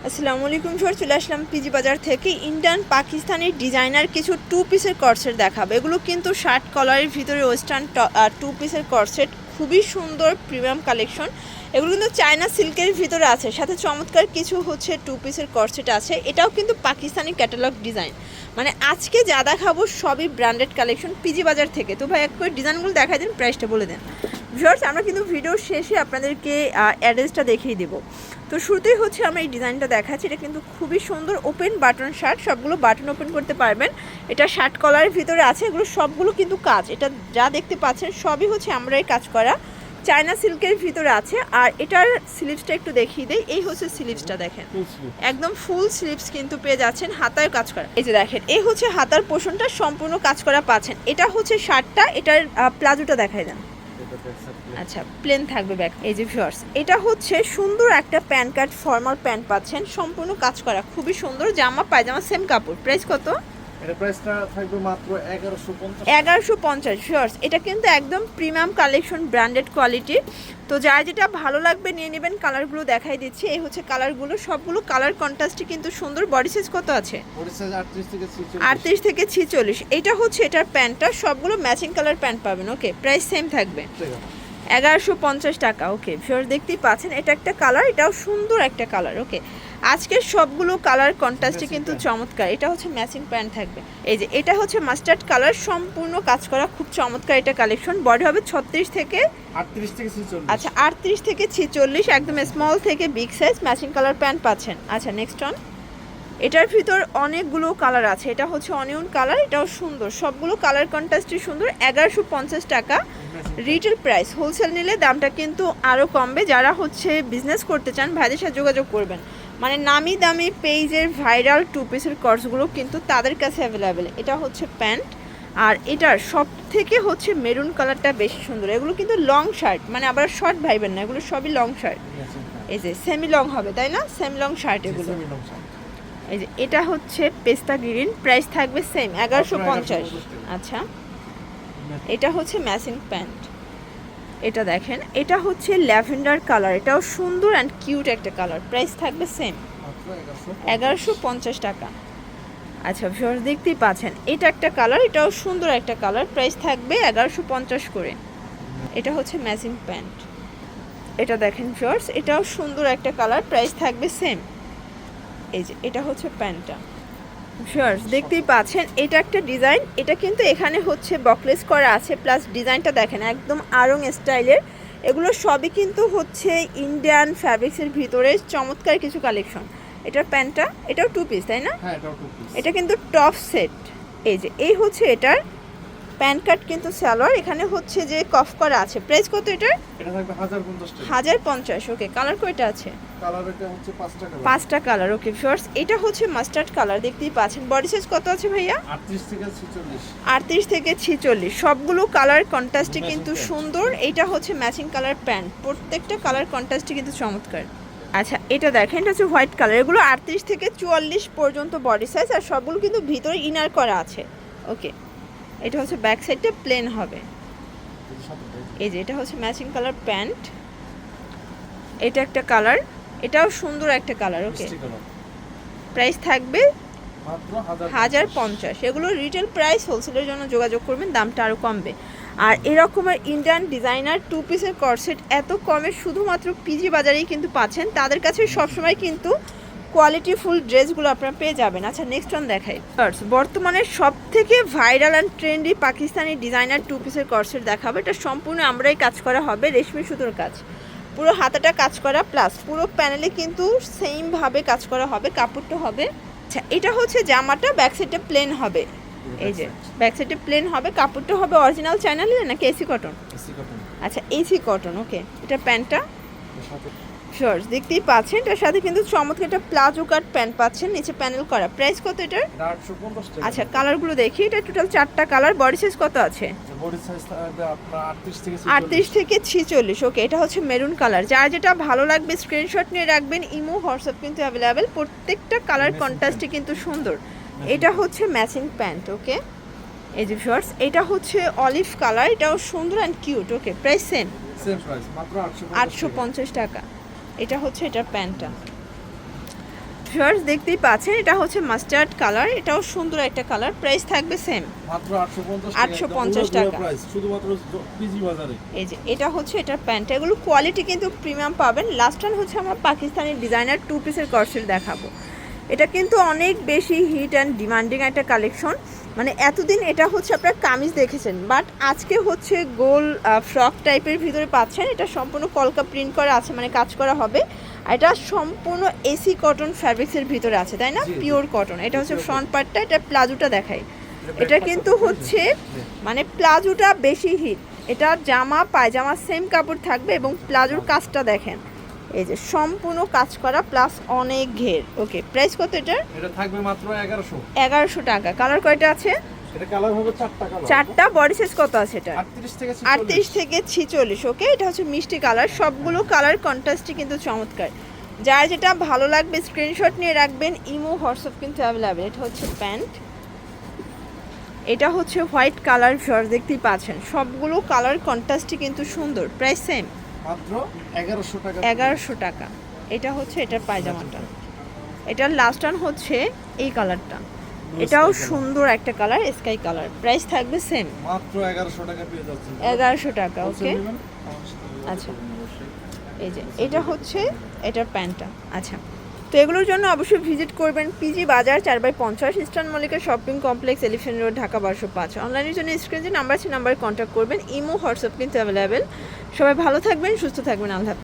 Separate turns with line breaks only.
আসসালামু আলাইকুম স্যার, চলে আসলাম পিজি বাজার থেকে। ইন্ডিয়ান পাকিস্তানি ডিজাইনার কিছু টু পিসের কর্সেট দেখাবো। এগুলো কিন্তু শার্ট কলারের ভিতরে ওয়েস্টার্ন টু পিসের কর্সেট, খুবই সুন্দর প্রিমিয়াম কালেকশন। এগুলো কিন্তু চায়না সিল্কের ভিতরে আছে, সাথে চমৎকার কিছু হচ্ছে টু পিসের কর্সেট আছে। এটাও কিন্তু পাকিস্তানি ক্যাটালগ ডিজাইন। মানে আজকে যা দেখাবো সবই ব্র্যান্ডেড কালেকশন পিজি বাজার থেকে। তো ভাই এক করে ডিজাইনগুলো দেখাই দিন, প্রাইসটা বলে দেন। ভিউয়ার্স, আমরা কিন্তু ভিডিওর শেষে আপনাদেরকে অ্যাড্রেসটা দেখিয়ে দিব। তো শুরুতেই হচ্ছে আমরা এই ডিজাইনটা দেখাচ্ছি। এটা কিন্তু খুবই সুন্দর ওপেন বাটন শার্ট, সবগুলো বাটন ওপেন করতে পারবেন। এটা শার্ট কলারের ভিতরে আছে, এগুলো সবগুলো কিন্তু কাজ। এটা যা দেখতে পাচ্ছেন সবই হচ্ছে আমরাই কাজ করা, চায়না সিল্কের ভিতরে আছে। আর এটার স্লিভসটা একটু দেখিয়ে দেয়। এই হচ্ছে স্লিভসটা, দেখেন একদম ফুল স্লিভস কিন্তু পেয়ে যাচ্ছেন, হাতায় কাজ করা। এই যে দেখেন, এই হচ্ছে হাতার পোর্শনটা সম্পূর্ণ কাজ করা পাচ্ছেন। এটা হচ্ছে শার্টটা, এটার প্লাজোটা দেখাই দেন। আচ্ছা, প্লেন থাকবে ব্যাক। এই যে ভিউয়ার্স, এটা হচ্ছে সুন্দর একটা প্যান্ট কাট ফর্মাল প্যান্ট পাচ্ছেন, সম্পূর্ণ কাজ করা, খুবই সুন্দর। জামা পায়জামা সেম কাপড়। প্রাইস কত?
এটা প্রাইসটা থাকবে মাত্র 1150
1150। ভিউয়ার্স, এটা কিন্তু একদম প্রিমিয়াম কালেকশন, ব্র্যান্ডেড কোয়ালিটি। তো যার যেটা ভালো লাগবে নিয়ে নেবেন। কালারগুলো দেখাই দিচ্ছি। এই হচ্ছে কালারগুলো, সবগুলো কালার কন্ট্রাস্টই কিন্তু সুন্দর। বডি সাইজ কত আছে?
বডি সাইজ 38 থেকে 46।
38 থেকে 46। এটা হচ্ছে এটার প্যান্টটা, সবগুলো ম্যাচিং কালার প্যান্ট পাবেন। ওকে, প্রাইস সেম থাকবে 1150 টাকা। ওকে ভিউয়ার্স, দেখতেই পাচ্ছেন এটা একটা কালার, এটাও সুন্দর একটা কালার। ওকে, আজকের সবগুলো কালার কন্ট্রাস্টে কিন্তু চমৎকার। এটা হচ্ছে ম্যাচিং প্যান্ট থাকবে। এই যে এটা হচ্ছে মাস্টার্ড কালার, সম্পূর্ণ কাজ করা, খুব চমৎকার এটা কালেকশন। বডি হবে 36 থেকে
38 থেকে 46।
আচ্ছা 38 থেকে 46, একদম স্মল থেকে big size matching colour pant পাচ্ছেন। আচ্ছা নেক্সট অন, এটার ভিতর অনেকগুলো কালার আছে। এটা হচ্ছে অনিয়ন কালার, এটাও সুন্দর, সবগুলো কালার কন্ট্রাস্টই সুন্দর। 1150 টাকা রিটেল প্রাইস। হোলসেল নিলে দামটা কিন্তু আরও কমবে। যারা হচ্ছে বিজনেস করতে চান ভাইদের সাথে যোগাযোগ করবেন। মানে নামি দামি পেজের ভাইরাল টু পিসের কর্সগুলো কিন্তু তাদের কাছে অ্যাভেলেবেল। এটা হচ্ছে প্যান্ট, আর এটার সব থেকে হচ্ছে মেরুন কালারটা বেশি সুন্দর। এগুলো কিন্তু লং শার্ট, মানে আবার শর্ট ভাইবেন না, এগুলো সবই লং শার্ট। এই যে সেমি লং হবে তাই না, সেমি লং শার্ট এগুলো। এই যে এটা হচ্ছে পেস্তা গ্রিন, প্রাইস থাকবে সেম 1150। আচ্ছা, এটা হচ্ছে ম্যাচিং প্যান্ট। এটা দেখেন, এটা হচ্ছে ল্যাভেন্ডার কালার, এটাও সুন্দর অ্যান্ড কিউট একটা কালার। প্রাইস থাকবে সেম 1150 টাকা। আচ্ছা ভিউয়ার্স, দেখতেই পাচ্ছেন এটা একটা কালার, এটাও সুন্দর একটা কালার। প্রাইস থাকবে 1150 করে। এটা হচ্ছে ম্যাচিং প্যান্ট। এটা দেখেন ভিউয়ার্স, এটাও সুন্দর একটা কালার। প্রাইস থাকবে সেম। এই যে এটা হচ্ছে প্যান্টটা। ভিউয়ার্স, দেখতেই পাচ্ছেন এটা একটা ডিজাইন। এটা কিন্তু এখানে হচ্ছে বকলেস করা আছে, প্লাস ডিজাইনটা দেখেন একদম আড়ং স্টাইলের। এগুলো সবই কিন্তু হচ্ছে ইন্ডিয়ান ফ্যাব্রিক্সের ভিতরে চমৎকার কিছু কালেকশন। এটার প্যান্টটা, এটাও টু পিস তাই না?
হ্যাঁ, এটাও টু পিস।
এটা কিন্তু টপ সেট। এই যে এই হচ্ছে এটার প্যান্ট কাট, কিন্তু সালোয়ার এখানে হচ্ছে যে কফ করা আছে। প্রাইস কত এটার?
এটা থাকবে 1050 টাকা।
1050। ওকে, কালার কয়টা আছে?
কালার এটা হচ্ছে 5টা কালার।
5টা কালার। ওকে ভিউয়ার্স, এটা হচ্ছে মাস্টার্ড কালার, দেখতেই পাচ্ছেন। বডি সাইজ কত আছে ভাইয়া?
38 থেকে 46।
38 থেকে 46, সবগুলো কালার কন্ট্রাস্টে কিন্তু সুন্দর। এইটা হচ্ছে ম্যাচিং কালার প্যান্ট, প্রত্যেকটা কালার কন্ট্রাস্টে কিন্তু চমৎকার। আচ্ছা এটা দেখেন, এটা হচ্ছে হোয়াইট কালার। এগুলো 38 থেকে 44 পর্যন্ত বডি সাইজ, আর সবগুলো কিন্তু ভিতরে ইনার করা আছে। ওকে, এটা হচ্ছে ব্যাক সাইডটা প্লেন হবে। এই যে এটা হচ্ছে ম্যাচিং কালার প্যান্ট। এটা একটা কালার, এটাও সুন্দর একটা কালার। ওকে, প্রাইস থাকবে
মাত্র
1050। এগুলো রিটেল প্রাইস, হোলসেলের জন্য যোগাযোগ করবেন, দামটা আরও কমবে। আর এরকমের ইন্ডিয়ান ডিজাইনার টু পিসের কর্সেট এত কমে শুধুমাত্র পিজি বাজারেই কিন্তু পাচ্ছেন। তাদের কাছে সবসময় কিন্তু কোয়ালিটিফুল ড্রেসগুলো আপনারা পেয়ে যাবেন। আচ্ছা নেক্সট ওয়ান দেখাই। বর্তমানে সব থেকে viral and trendy Pakistani designer two পিসের কর্সেট দেখাবো। এটা সম্পূর্ণ আমরাই কাজ করা হবে, রেশমি সুতোর কাজ, পুরো হাতাটা কাজ করা, প্লাস পুরো প্যানেলে কিন্তু সেমভাবে কাজ করা হবে। কাপড়টা হবে, আচ্ছা এটা হচ্ছে জামাটা, ব্যাক সাইডে প্লেন হবে। এই যে ব্যাক সাইডে প্লেন হবে, কাপড়টা হবে অরিজিনাল চায়না লিনেন নাকি এসি কটন?
AC cotton.
আচ্ছা এসি কটন। ওকে, এটা প্যান্টটা শর্টস, দেখতেই পাচ্ছেন। এটার সাথে কিন্তু চমৎকার একটা প্লাজো কাট প্যান্ট পাচ্ছেন, নিচে প্যানেল করা। প্রাইস কত এটার?
850 টাকা।
আচ্ছা কালারগুলো দেখি। এটা টোটাল 4টা কালার। বডি সাইজ কত আছে?
বডি সাইজ থাকবে আপনার 38 থেকে
38 থেকে 46। ওকে, এটা হচ্ছে মেরুন কালার। যার যেটা ভালো লাগবে স্ক্রিনশট নিয়ে রাখবেন। ইমো হোয়াটসঅ্যাপ কিন্তু অ্যাভেলেবেল, প্রত্যেকটা কালার কন্ট্রাস্টে কিন্তু সুন্দর। এটা হচ্ছে ম্যাচিং প্যান্ট। ওকে, এই যে শর্টস, এটা হচ্ছে অলিভ কালার, এটাও সুন্দর and cute. Okay, price same
price মাত্র
850 টাকা। এটা হচ্ছে এটার প্যান্টটা। ভিউয়ার্স দেখতেই পাচ্ছেন এটা হচ্ছে মাস্টার্ড কালার, এটাও সুন্দর একটা কালার। প্রাইস থাকবে সেম
মাত্র 850
850 টাকা।
প্রাইস শুধুমাত্র পিজি বাজারে।
এই যে এটা হচ্ছে এটার প্যান্ট, এগুলো কোয়ালিটি কিন্তু প্রিমিয়াম পাবেন। লাস্ট টাইম হচ্ছে আমরা পাকিস্তানি ডিজাইনার 2 পিসের কর্সেট দেখাবো। এটা কিন্তু অনেক বেশি হিট অ্যান্ড ডিমান্ডিং একটা কালেকশন। মানে এতদিন এটা হচ্ছে আপনারা কামিজ দেখেছেন, বাট আজকে হচ্ছে গোল ফ্রক টাইপের ভিতরে পাচ্ছেন। এটা সম্পূর্ণ কলকা প্রিন্ট করা আছে, মানে কাজ করা হবে। আর এটা সম্পূর্ণ এসি কটন ফ্যাব্রিক্সের ভিতরে আছে, তাই না? Pure cotton. এটা হচ্ছে ফ্রন্ট পার্টটা, এটা প্লাজোটা দেখাই। এটা কিন্তু হচ্ছে মানে প্লাজোটা বেশি হিট। এটা জামা পায়জামা সেম কাপড় থাকবে এবং প্লাজোর কাজটা দেখেন, এই যে সম্পূর্ণ কাজ করা প্লাস অনেক ঘের। ওকে, প্রাইস কত এটার?
এটা থাকবে মাত্র 1100।
1100 টাকা। কালার কয়টা আছে?
এটা কালার হবে 4টা কালার।
4টা। বডি সাইজ কত আছে এটা?
38 থেকে
38 থেকে 46। ওকে, এটা হচ্ছে মিষ্টি কালার। সবগুলো কালার কন্ট্রাস্টই কিন্তু চমৎকার। যার যেটা ভালো লাগবে স্ক্রিনশট নিয়ে রাখবেন। ইমো হোয়াটসঅ্যাপ কিন্তু অ্যাভেলেবেল। এটা হচ্ছে প্যান্ট, এটা হচ্ছে হোয়াইট কালার। শর্ট দেখতেই পাচ্ছেন, সবগুলো কালার কন্ট্রাস্টই কিন্তু সুন্দর। প্রাইস সেম
মাত্র 1100 টাকা।
1100 টাকা। এটা হচ্ছে এটার পায়জামাটা। এটার লাস্ট ওয়ান হচ্ছে এই কালারটা, এটাও সুন্দর একটা কালার, স্কাই কালার। প্রাইস থাকবে সেম
মাত্র 1100 টাকা পেয়ে যাচ্ছেন।
1100 টাকা। ওকে, আচ্ছা এই যে এটা হচ্ছে এটার প্যান্টটা। আচ্ছা, তো এগুলোর জন্য অবশ্যই ভিজিট করবেন পিজি বাজার 4/50 eastern Mallika shopping complex, elephant road, Dhaka 1205। অনলাইনের জন্য স্ক্রিনে যে নাম্বার আছে নাম্বারে কন্ট্যাক্ট করবেন। ইমো হোয়াটসঅ্যাপ কিন্তু অ্যাভেলেবেল। সবাই ভালো থাকবেন, সুস্থ থাকবেন। আল্লাহ হাফেজ।